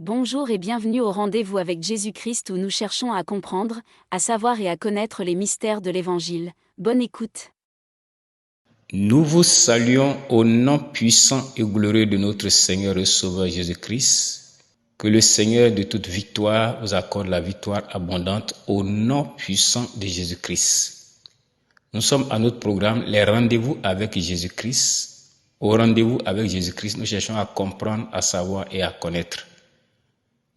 Bonjour et bienvenue au rendez-vous avec Jésus-Christ où nous cherchons à comprendre, à savoir et à connaître les mystères de l'Évangile. Bonne écoute. Nous vous saluons au nom puissant et glorieux de notre Seigneur et Sauveur Jésus-Christ. Que le Seigneur de toute victoire vous accorde la victoire abondante au nom puissant de Jésus-Christ. Nous sommes à notre programme Les rendez-vous avec Jésus-Christ. Au rendez-vous avec Jésus-Christ, nous cherchons à comprendre, à savoir et à connaître.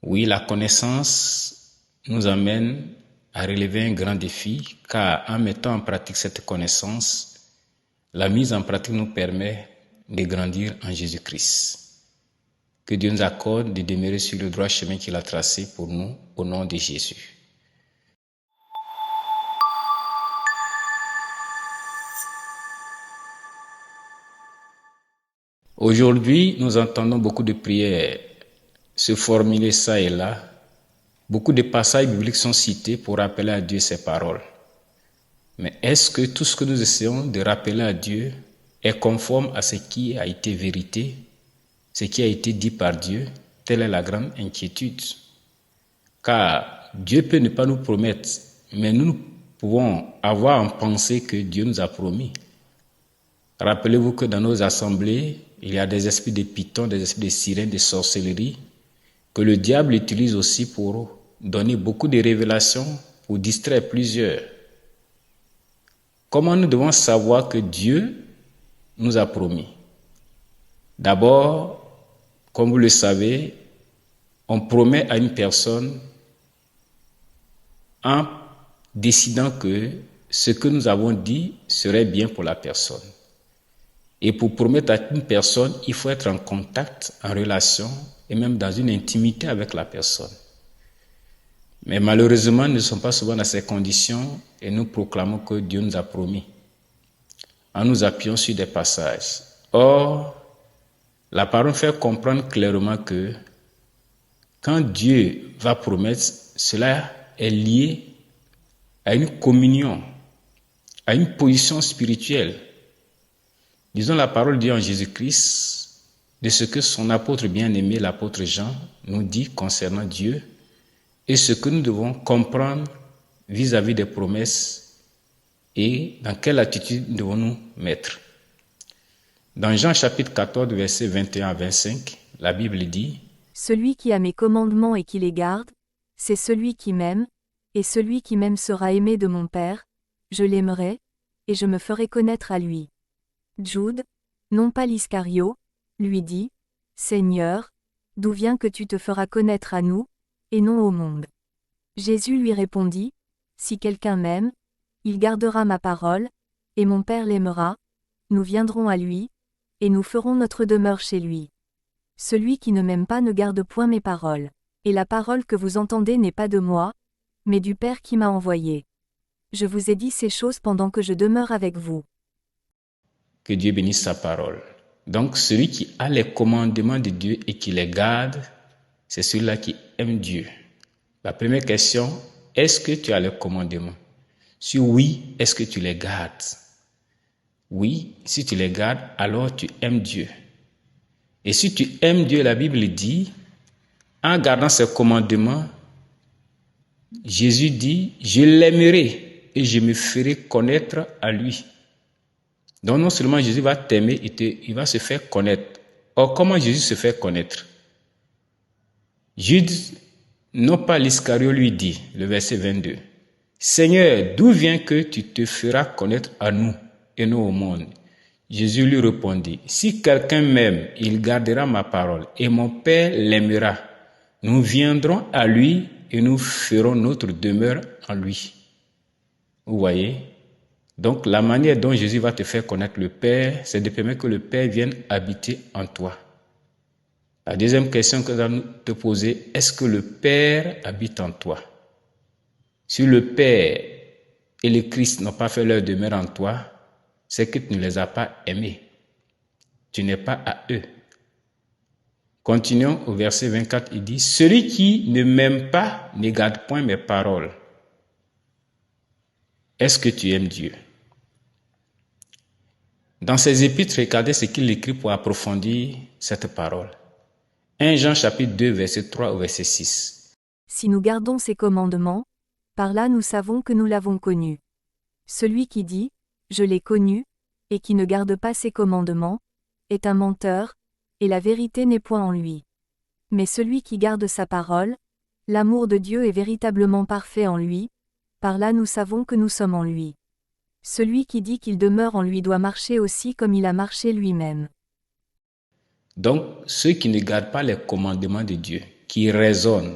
Oui, la connaissance nous amène à relever un grand défi, car en mettant en pratique cette connaissance, la mise en pratique nous permet de grandir en Jésus-Christ. Que Dieu nous accorde de demeurer sur le droit chemin qu'il a tracé pour nous au nom de Jésus. Aujourd'hui, nous entendons beaucoup de prières se formuler ça et là. Beaucoup de passages bibliques sont cités pour rappeler à Dieu ses paroles. Mais est-ce que tout ce que nous essayons de rappeler à Dieu est conforme à ce qui a été vérité, ce qui a été dit par Dieu? Telle est la grande inquiétude. Car Dieu peut ne pas nous promettre, mais nous pouvons avoir en pensée que Dieu nous a promis. Rappelez-vous que dans nos assemblées, il y a des esprits de python, des esprits de sirènes, de sorcellerie, que le diable utilise aussi pour donner beaucoup de révélations, pour distraire plusieurs. Comment nous devons savoir que Dieu nous a promis? D'abord, comme vous le savez, on promet à une personne en décidant que ce que nous avons dit serait bien pour la personne. Et pour promettre à une personne, il faut être en contact, en relation et même dans une intimité avec la personne. Mais malheureusement, nous ne sommes pas souvent dans ces conditions et nous proclamons que Dieu nous a promis en nous appuyant sur des passages. Or, la parole fait comprendre clairement que quand Dieu va promettre, cela est lié à une communion, à une position spirituelle. Disons la parole de Dieu en Jésus-Christ, de ce que son apôtre bien-aimé, l'apôtre Jean, nous dit concernant Dieu et ce que nous devons comprendre vis-à-vis des promesses et dans quelle attitude devons-nous mettre. Dans Jean chapitre 14, versets 21 à 25, la Bible dit « Celui qui a mes commandements et qui les garde, c'est celui qui m'aime, et celui qui m'aime sera aimé de mon Père, je l'aimerai, et je me ferai connaître à lui. » Jude, non pas l'Iscario, lui dit, « Seigneur, d'où vient que tu te feras connaître à nous, et non au monde ?» Jésus lui répondit, « Si quelqu'un m'aime, il gardera ma parole, et mon Père l'aimera, nous viendrons à lui, et nous ferons notre demeure chez lui. Celui qui ne m'aime pas ne garde point mes paroles. Et la parole que vous entendez n'est pas de moi, mais du Père qui m'a envoyé. Je vous ai dit ces choses pendant que je demeure avec vous. » Que Dieu bénisse sa parole. Donc, celui qui a les commandements de Dieu et qui les garde, c'est celui-là qui aime Dieu. La première question, est-ce que tu as les commandements? Si oui, est-ce que tu les gardes? Oui, si tu les gardes, alors tu aimes Dieu. Et si tu aimes Dieu, la Bible dit, en gardant ses commandements, Jésus dit, je l'aimerai et je me ferai connaître à lui. Donc non seulement Jésus va t'aimer, il va se faire connaître. Or, comment Jésus se fait connaître? Jude, non pas l'Iscario, lui dit, le verset 22, « Seigneur, d'où vient que tu te feras connaître à nous et non au monde ?» Jésus lui répondit, « Si quelqu'un m'aime, il gardera ma parole, et mon Père l'aimera. Nous viendrons à lui et nous ferons notre demeure en lui. » Vous voyez? Donc la manière dont Jésus va te faire connaître le Père, c'est de permettre que le Père vienne habiter en toi. La deuxième question que nous allons te poser, est-ce que le Père habite en toi? Si le Père et le Christ n'ont pas fait leur demeure en toi, c'est que tu ne les as pas aimés. Tu n'es pas à eux. Continuons au verset 24, il dit, « Celui qui ne m'aime pas ne garde point mes paroles. » Est-ce que tu aimes Dieu? Dans ses épîtres, regardez ce qu'il écrit pour approfondir cette parole. 1 Jean chapitre 2, verset 3 au verset 6. Si nous gardons ses commandements, par là nous savons que nous l'avons connu. Celui qui dit « Je l'ai connu » et qui ne garde pas ses commandements, est un menteur, et la vérité n'est point en lui. Mais celui qui garde sa parole, l'amour de Dieu est véritablement parfait en lui, par là nous savons que nous sommes en lui. Celui qui dit qu'il demeure en lui doit marcher aussi comme il a marché lui-même. Donc, ceux qui ne gardent pas les commandements de Dieu, qui raisonnent,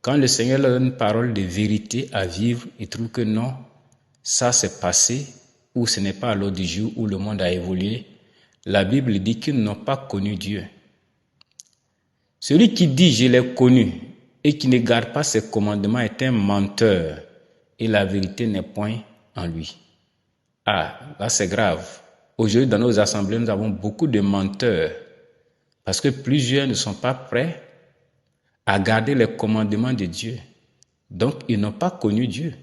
quand le Seigneur leur donne une parole de vérité à vivre, ils trouvent que non, ça s'est passé, ou ce n'est pas à l'ordre du jour où le monde a évolué. La Bible dit qu'ils n'ont pas connu Dieu. Celui qui dit « je l'ai connu » et qui ne garde pas ses commandements est un menteur, et la vérité n'est point en lui. Ah, là c'est grave. Aujourd'hui, dans nos assemblées, nous avons beaucoup de menteurs parce que plusieurs ne sont pas prêts à garder les commandements de Dieu. Donc, ils n'ont pas connu Dieu.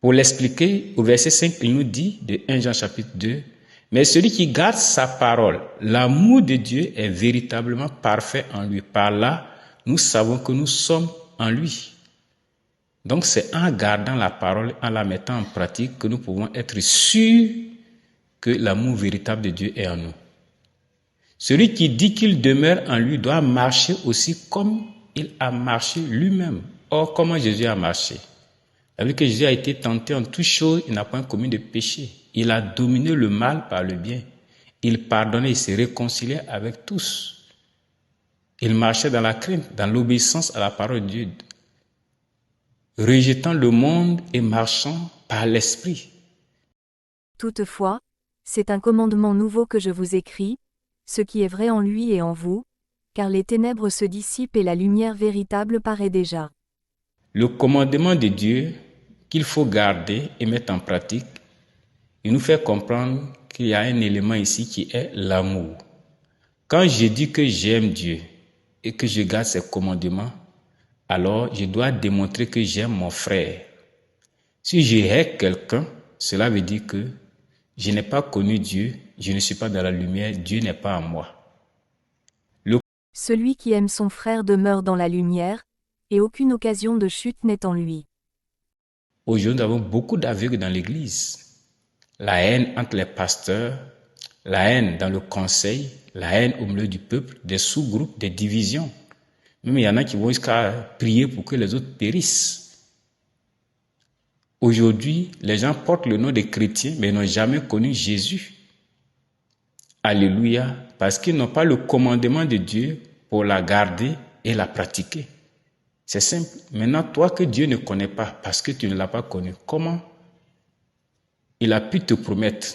Pour l'expliquer, au verset 5, il nous dit, de 1 Jean chapitre 2, « Mais celui qui garde sa parole, l'amour de Dieu est véritablement parfait en lui. Par là, nous savons que nous sommes en lui. » Donc, c'est en gardant la parole, en la mettant en pratique, que nous pouvons être sûrs que l'amour véritable de Dieu est en nous. Celui qui dit qu'il demeure en lui doit marcher aussi comme il a marché lui-même. Or, comment Jésus a marché? Avec que Jésus a été tenté en toutes choses, il n'a point commis de péché. Il a dominé le mal par le bien. Il pardonnait, il se réconciliait avec tous. Il marchait dans la crainte, dans l'obéissance à la parole de Dieu, rejetant le monde et marchant par l'esprit. Toutefois, c'est un commandement nouveau que je vous écris, ce qui est vrai en lui et en vous, car les ténèbres se dissipent et la lumière véritable paraît déjà. Le commandement de Dieu qu'il faut garder et mettre en pratique, il nous fait comprendre qu'il y a un élément ici qui est l'amour. Quand je dis que j'aime Dieu et que je garde ses commandements, alors je dois démontrer que j'aime mon frère. Si je hais quelqu'un, cela veut dire que je n'ai pas connu Dieu, je ne suis pas dans la lumière, Dieu n'est pas en moi. Celui qui aime son frère demeure dans la lumière, et aucune occasion de chute n'est en lui. Aujourd'hui, nous avons beaucoup d'aveugles dans l'Église. La haine entre les pasteurs, la haine dans le conseil, la haine au milieu du peuple, des sous-groupes, des divisions. Même il y en a qui vont jusqu'à prier pour que les autres périssent. Aujourd'hui, les gens portent le nom des chrétiens, mais n'ont jamais connu Jésus. Alléluia, parce qu'ils n'ont pas le commandement de Dieu pour la garder et la pratiquer. C'est simple. Maintenant, toi que Dieu ne connaît pas, parce que tu ne l'as pas connu, comment il a pu te promettre?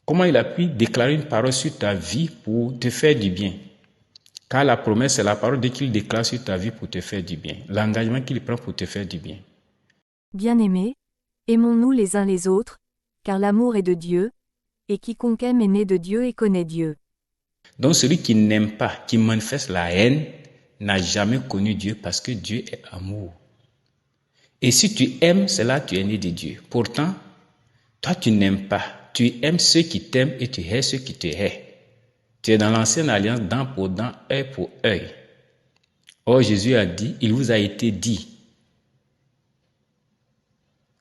Comment il a pu déclarer une parole sur ta vie pour te faire du bien? Car la promesse, c'est la parole dès qu'il déclare sur ta vie pour te faire du bien. L'engagement qu'il prend pour te faire du bien. Bien-aimés, aimons-nous les uns les autres, car l'amour est de Dieu, et quiconque aime est né de Dieu et connaît Dieu. Donc celui qui n'aime pas, qui manifeste la haine, n'a jamais connu Dieu parce que Dieu est amour. Et si tu aimes, c'est là que tu es né de Dieu. Pourtant, toi tu n'aimes pas. Tu aimes ceux qui t'aiment et tu hais ceux qui te haient. Tu es dans l'ancienne alliance, dent pour dent, œil pour œil. Or Jésus a dit, il vous a été dit,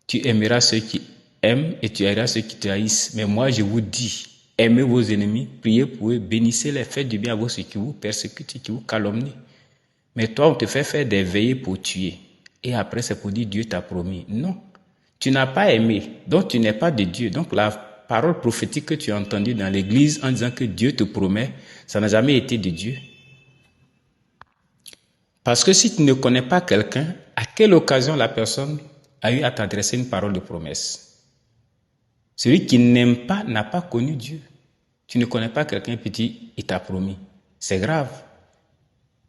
tu aimeras ceux qui aiment et tu haïras ceux qui te haïssent. Mais moi je vous dis, aimez vos ennemis, priez pour eux, bénissez-les, faites du bien à ceux qui vous persécutent et qui vous calomnient. Mais toi, on te fait faire des veillées pour tuer. Et après, c'est pour dire Dieu t'a promis. Non, tu n'as pas aimé, donc tu n'es pas de Dieu. Donc la parole prophétique que tu as entendue dans l'église en disant que Dieu te promet, ça n'a jamais été de Dieu. Parce que si tu ne connais pas quelqu'un, à quelle occasion la personne a eu à t'adresser une parole de promesse? Celui qui n'aime pas n'a pas connu Dieu. Tu ne connais pas quelqu'un petit, il t'a promis. C'est grave.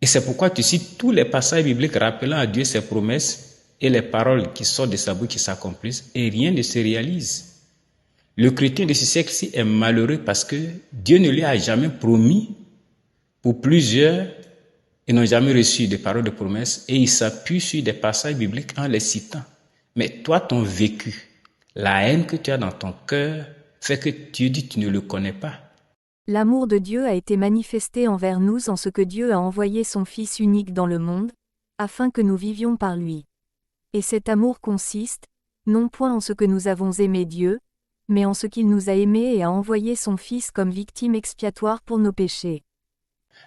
Et c'est pourquoi tu cites tous les passages bibliques rappelant à Dieu ses promesses et les paroles qui sortent de sa bouche qui s'accomplissent et rien ne se réalise. Le chrétien de ce siècle-ci est malheureux parce que Dieu ne lui a jamais promis. Pour plusieurs, ils n'ont jamais reçu de paroles de promesses et ils s'appuient sur des passages bibliques en les citant. Mais toi, ton vécu, la haine que tu as dans ton cœur fait que Dieu dit que tu ne le connais pas. L'amour de Dieu a été manifesté envers nous en ce que Dieu a envoyé son Fils unique dans le monde, afin que nous vivions par lui. Et cet amour consiste, non point en ce que nous avons aimé Dieu, mais en ce qu'il nous a aimés et a envoyé son Fils comme victime expiatoire pour nos péchés.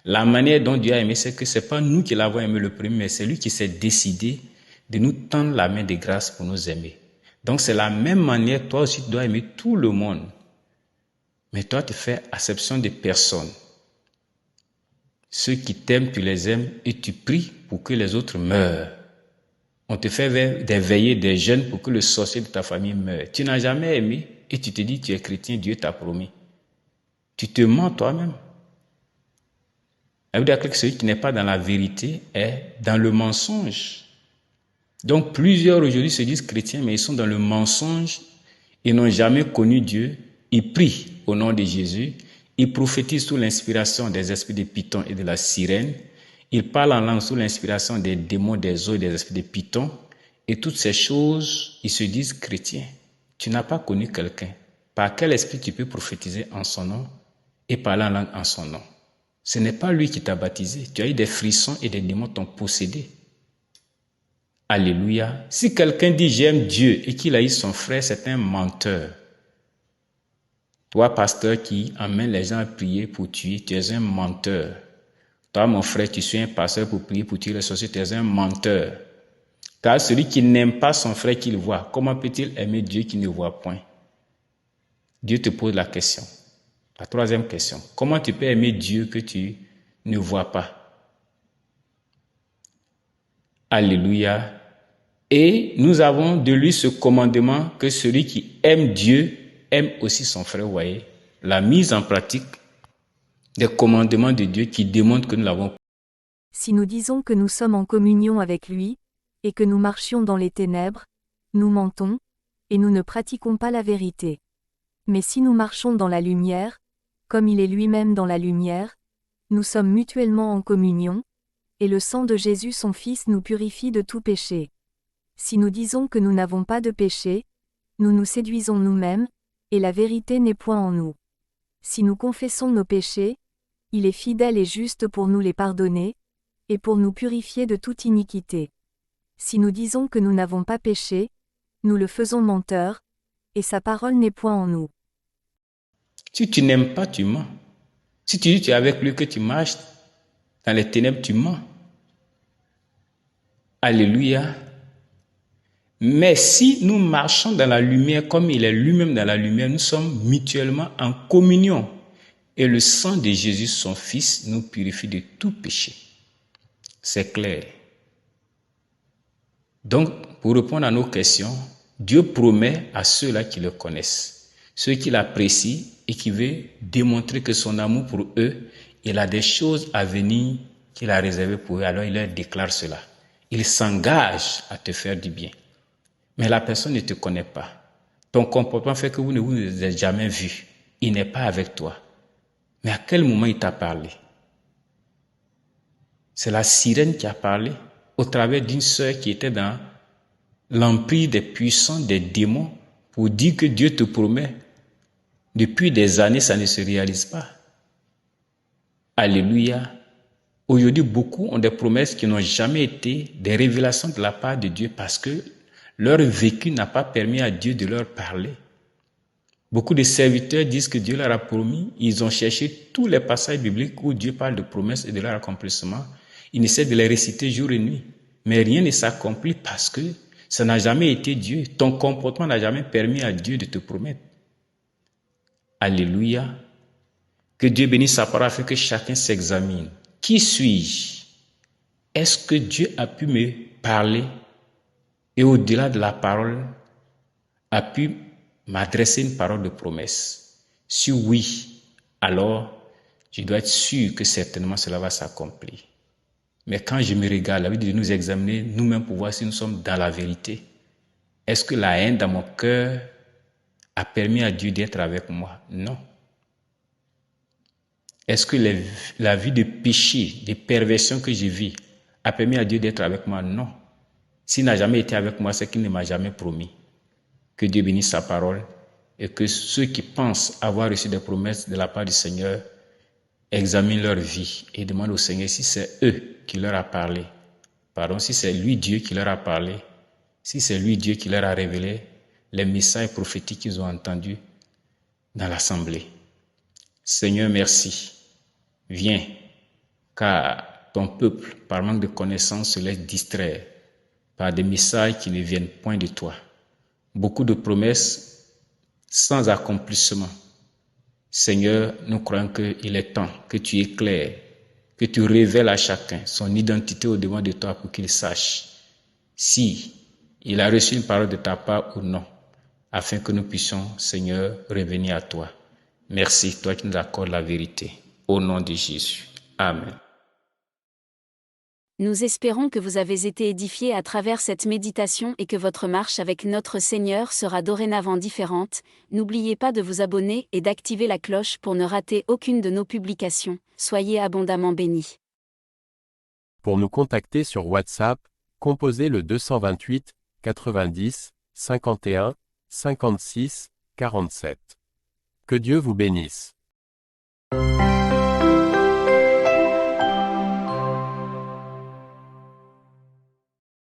La manière dont Dieu a aimé, c'est que ce n'est pas nous qui l'avons aimé le premier, mais c'est lui qui s'est décidé de nous tendre la main de grâce pour nous aimer. Donc c'est la même manière, toi aussi tu dois aimer tout le monde. Mais toi tu fais acception des personnes. Ceux qui t'aiment, tu les aimes et tu pries pour que les autres meurent. On te fait des veillées, des jeûnes pour que le sorcier de ta famille meure. Tu n'as jamais aimé et tu te dis tu es chrétien, Dieu t'a promis. Tu te mens toi-même. Ça veut dire que celui qui n'est pas dans la vérité est dans le mensonge. Donc plusieurs aujourd'hui se disent chrétiens, mais ils sont dans le mensonge. Ils n'ont jamais connu Dieu. Ils prient au nom de Jésus. Ils prophétisent sous l'inspiration des esprits de Python et de la sirène. Ils parlent en langue sous l'inspiration des démons, des eaux et des esprits de Python. Et toutes ces choses, ils se disent chrétiens. Tu n'as pas connu quelqu'un. Par quel esprit tu peux prophétiser en son nom et parler en langue en son nom? Ce n'est pas lui qui t'a baptisé. Tu as eu des frissons et des démons t'ont possédé. Alléluia. Si quelqu'un dit j'aime Dieu et qu'il a eu son frère, c'est un menteur. Toi, pasteur qui emmène les gens à prier pour tuer, tu es un menteur. Toi, mon frère, tu suis un pasteur pour prier pour tuer les sorciers, tu es un menteur. Car celui qui n'aime pas son frère qu'il voit, comment peut-il aimer Dieu qui ne voit point? Dieu te pose la question. La troisième question. Comment tu peux aimer Dieu que tu ne vois pas? Alléluia. Et nous avons de lui ce commandement que celui qui aime Dieu aime aussi son frère. Vous voyez, la mise en pratique des commandements de Dieu qui démontrent que nous l'avons. Si nous disons que nous sommes en communion avec lui, et que nous marchions dans les ténèbres, nous mentons, et nous ne pratiquons pas la vérité. Mais si nous marchons dans la lumière, comme il est lui-même dans la lumière, nous sommes mutuellement en communion, et le sang de Jésus son Fils nous purifie de tout péché. Si nous disons que nous n'avons pas de péché, nous nous séduisons nous-mêmes, et la vérité n'est point en nous. Si nous confessons nos péchés, il est fidèle et juste pour nous les pardonner, et pour nous purifier de toute iniquité. Si nous disons que nous n'avons pas péché, nous le faisons menteur, et sa parole n'est point en nous. Si tu n'aimes pas, tu mens. Si tu dis que tu es avec lui, que tu marches dans les ténèbres, tu mens. Alléluia. Mais si nous marchons dans la lumière comme il est lui-même dans la lumière, nous sommes mutuellement en communion. Et le sang de Jésus, son Fils, nous purifie de tout péché. C'est clair. Donc, pour répondre à nos questions, Dieu promet à ceux-là qui le connaissent, ceux qui l'apprécient et qui veulent démontrer que son amour pour eux, il a des choses à venir qu'il a réservées pour eux. Alors il leur déclare cela. Il s'engage à te faire du bien. Mais la personne ne te connaît pas. Ton comportement fait que vous ne vous êtes jamais vu. Il n'est pas avec toi. Mais à quel moment il t'a parlé? C'est la sirène qui a parlé au travers d'une sœur qui était dans l'empire des puissants, des démons, pour dire que Dieu te promet. Depuis des années, ça ne se réalise pas. Alléluia. Aujourd'hui, beaucoup ont des promesses qui n'ont jamais été des révélations de la part de Dieu parce que leur vécu n'a pas permis à Dieu de leur parler. Beaucoup de serviteurs disent que Dieu leur a promis. Ils ont cherché tous les passages bibliques où Dieu parle de promesses et de leur accomplissement. Ils essaient de les réciter jour et nuit. Mais rien ne s'accomplit parce que ça n'a jamais été Dieu. Ton comportement n'a jamais permis à Dieu de te promettre. Alléluia. Que Dieu bénisse sa parole afin que chacun s'examine. Qui suis-je? Est-ce que Dieu a pu me parler et au-delà de la parole, a pu m'adresser une parole de promesse? Si oui, alors je dois être sûr que certainement cela va s'accomplir. Mais quand je me regarde, la vie de nous examiner nous-mêmes pour voir si nous sommes dans la vérité. Est-ce que la haine dans mon cœur a permis à Dieu d'être avec moi? Non. Est-ce que la vie de péché, de perversion que je vis a permis à Dieu d'être avec moi? Non. S'il n'a jamais été avec moi, c'est qu'il ne m'a jamais promis. Que Dieu bénisse sa parole et que ceux qui pensent avoir reçu des promesses de la part du Seigneur examine leur vie et demande au Seigneur si c'est eux qui leur a parlé. Pardon, si c'est lui Dieu qui leur a parlé, si c'est lui Dieu qui leur a révélé les messages prophétiques qu'ils ont entendus dans l'assemblée. Seigneur, merci. Viens, car ton peuple, par manque de connaissances, se laisse distraire par des messages qui ne viennent point de toi. Beaucoup de promesses sans accomplissement. Seigneur, nous croyons qu'il est temps que tu éclaires, que tu révèles à chacun son identité au-devant de toi pour qu'il sache si il a reçu une parole de ta part ou non, afin que nous puissions, Seigneur, revenir à toi. Merci, toi qui nous accordes la vérité. Au nom de Jésus. Amen. Nous espérons que vous avez été édifiés à travers cette méditation et que votre marche avec notre Seigneur sera dorénavant différente. N'oubliez pas de vous abonner et d'activer la cloche pour ne rater aucune de nos publications. Soyez abondamment bénis. Pour nous contacter sur WhatsApp, composez le 228 90 51 56 47. Que Dieu vous bénisse.